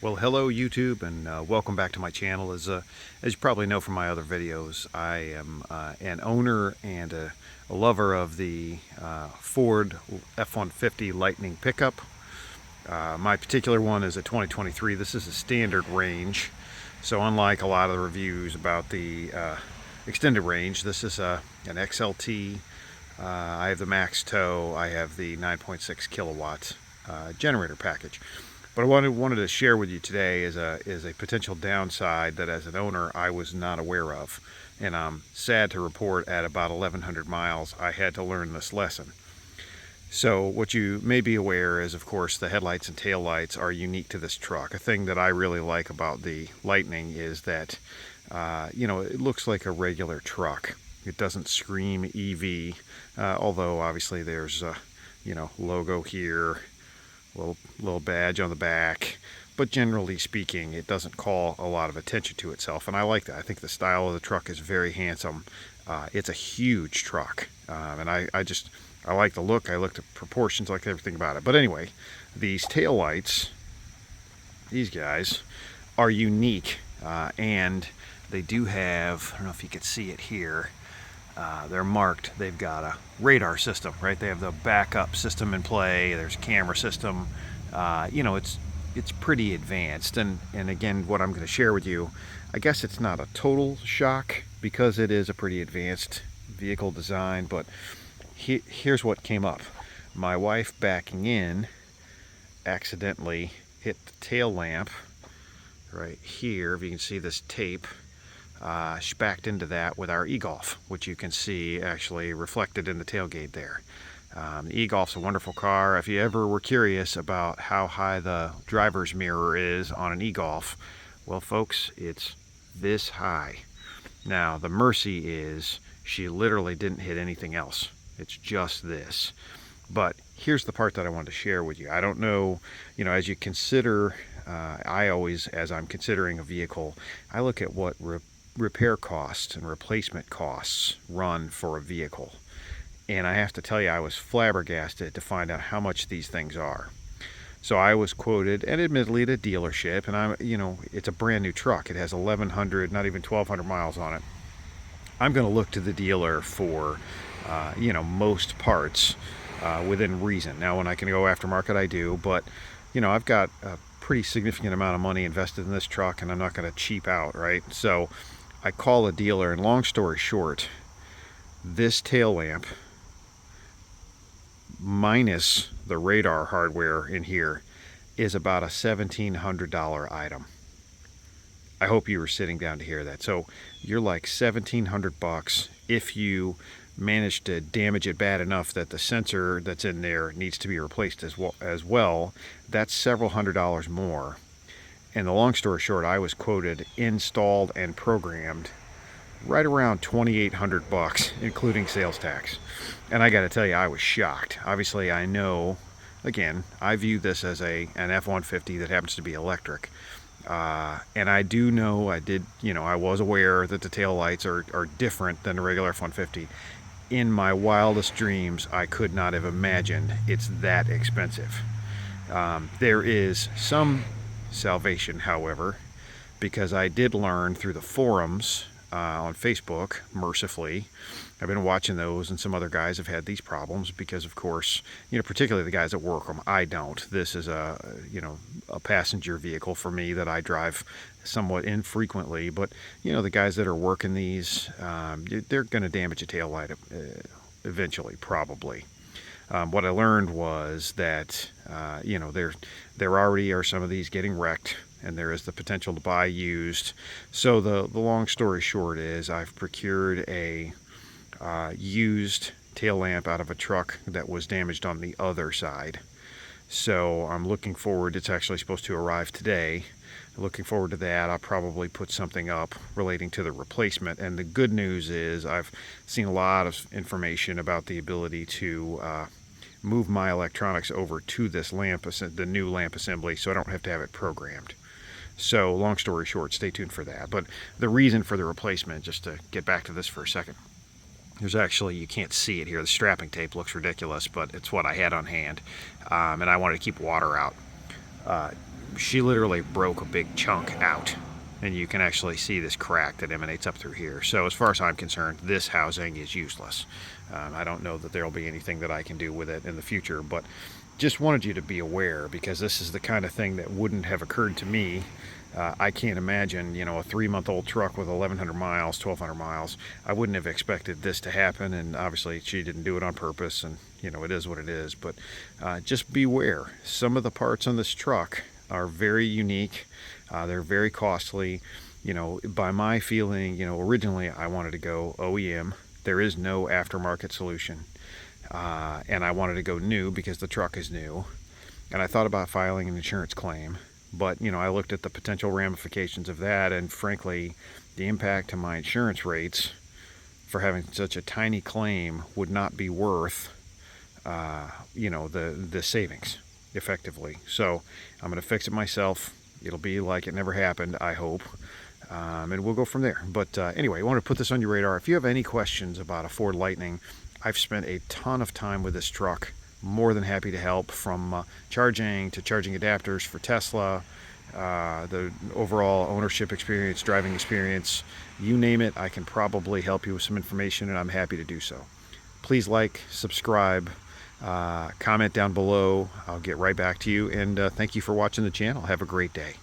Well, hello YouTube, and welcome back to my channel. As you probably know from my other videos, I am an owner and a lover of the Ford F150 Lightning pickup. My particular one is a 2023. This is a standard range, so unlike a lot of the reviews about the extended range, this is an XLT. I have the max tow. I have the 9.6 kilowatt generator package. But I wanted to share with you today is a potential downside that as an owner I was not aware of. And I'm sad to report at about 1,100 miles I had to learn this lesson. So what you may be aware is, of course, the headlights and taillights are unique to this truck. A thing that I really like about the Lightning is that, it looks like a regular truck. It doesn't scream EV, although obviously there's a, logo here, little badge on the back, but generally speaking it doesn't call a lot of attention to itself, and I like that. I think the style of the truck is very handsome. It's a huge truck, and I like the look. I like the proportions, I like everything about it. But anyway, these tail lights, these guys are unique, and they do have, I don't know if you can see it here, they're marked. They've got a radar system, right? They have the backup system in play. There's a camera system. It's pretty advanced. And again, what I'm going to share with you, I guess it's not a total shock because it is a pretty advanced vehicle design. But here's what came up. My wife backing in accidentally hit the tail lamp right here. If you can see this tape. She backed into that with our e-Golf, which you can see actually reflected in the tailgate there. The e-Golf's a wonderful car. If you ever were curious about how high the driver's mirror is on an e-Golf, well, folks, it's this high. Now, the mercy is she literally didn't hit anything else. It's just this. But here's the part that I wanted to share with you. I don't know, as you consider, I always, as I'm considering a vehicle, I look at what repair costs and replacement costs run for a vehicle. And I have to tell you, I was flabbergasted to find out how much these things are. So I was quoted, and admittedly at a dealership, and it's a brand new truck. It has 1,100, not even 1,200 miles on it. I'm going to look to the dealer for, most parts within reason. Now, when I can go aftermarket, I do, but, I've got a pretty significant amount of money invested in this truck, and I'm not going to cheap out, right? So I call a dealer, and long story short, this tail lamp minus the radar hardware in here is about a $1,700 item. I hope you were sitting down to hear that. So you're like $1,700 if you manage to damage it bad enough that the sensor that's in there needs to be replaced as well. That's several $100s more. And the long story short, I was quoted, installed and programmed, right around $2,800, including sales tax. And I got to tell you, I was shocked. Obviously, I know, again, I view this as an F-150 that happens to be electric. And I do know, I was aware that the tail lights are different than the regular F-150. In my wildest dreams, I could not have imagined it's that expensive. There is some salvation, however, because I did learn through the forums on Facebook, mercifully. I've been watching those, and some other guys have had these problems because, of course, particularly the guys that work them. I don't. This is a passenger vehicle for me that I drive somewhat infrequently, but the guys that are working these, they're going to damage a tail light eventually, probably. What I learned was that there already are some of these getting wrecked, and there is the potential to buy used. So the long story short is I've procured a used tail lamp out of a truck that was damaged on the other side. So I'm looking forward. It's actually supposed to arrive today. Looking forward to that. I'll probably put something up relating to the replacement. And the good news is I've seen a lot of information about the ability to move my electronics over to this lamp, the new lamp assembly, so I don't have to have it programmed. So long story short, stay tuned for that. But the reason for the replacement, just to get back to this for a second, there's actually, you can't see it here, the strapping tape looks ridiculous, but it's what I had on hand, and I wanted to keep water out. she literally broke a big chunk out, and you can actually see this crack that emanates up through here. So as far as I'm concerned, this housing is useless. I don't know that there will be anything that I can do with it in the future, but just wanted you to be aware, because this is the kind of thing that wouldn't have occurred to me. I can't imagine, you know, a 3-month-old truck with 1,100 miles, 1,200 miles. I wouldn't have expected this to happen, and obviously she didn't do it on purpose, and, you know, it is what it is. But just beware. Some of the parts on this truck are very unique. They're very costly. You know, by my feeling, you know, originally I wanted to go OEM. There is no aftermarket solution. And I wanted to go new because the truck is new. And I thought about filing an insurance claim. But, you know, I looked at the potential ramifications of that, and frankly, the impact to my insurance rates for having such a tiny claim would not be worth, you know, the savings, effectively. So I'm going to fix it myself. It'll be like it never happened, I hope. And we'll go from there. But anyway, I want to put this on your radar. If you have any questions about a Ford Lightning, I've spent a ton of time with this truck. More than happy to help, from charging to charging adapters for Tesla, the overall ownership experience, driving experience, you name it. I can probably help you with some information, and I'm happy to do so. Please like, subscribe, comment down below. I'll get right back to you, and thank you for watching the channel. Have a great day.